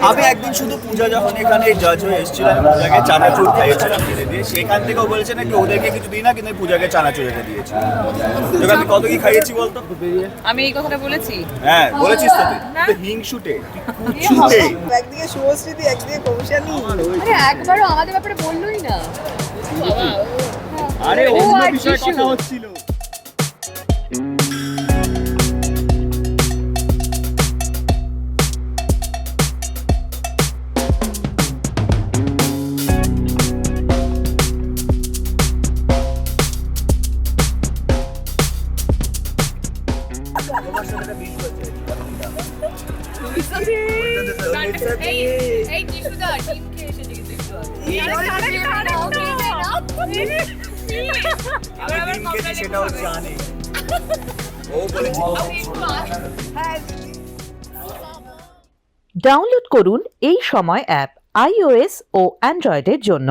আমি একদিন শুধু পূজা যখন এখানে জাজ হয়ে এসেছিল, আমি পূজাকে চানাচুর খাইয়েছিলাম কিনে দিয়ে, সেখান থেকেও বলেছে নাকি ওদেরকে কিছু দিই না, কিন্তু আমি পূজাকে চানাচুর এনে দিয়েছি। তোকে আমি কত কি খাইয়েছি বলতো? আমি এই কথাটা বলেছি। হ্যাঁ বলেছিস তো, তুই তো হিংসুটে, কুচুটে। একদিকে শুভশ্রীতি, একদিকে কৌশানী। আরে একবারও আমাদের ব্যাপারে বললোই না। আরে ও অন্য আর বিষয়ে শিশু। কথা হচ্ছিল। এই টিস্যুটা ডিম খেয়ে এসেছে কিন্তু একটু আমি ডিম খেয়েছি সেটাও জানি। ও বলেছে ডাউনলোড করুন এই সময় অ্যাপ iOS ও অ্যান্ড্রয়েডের জন্য।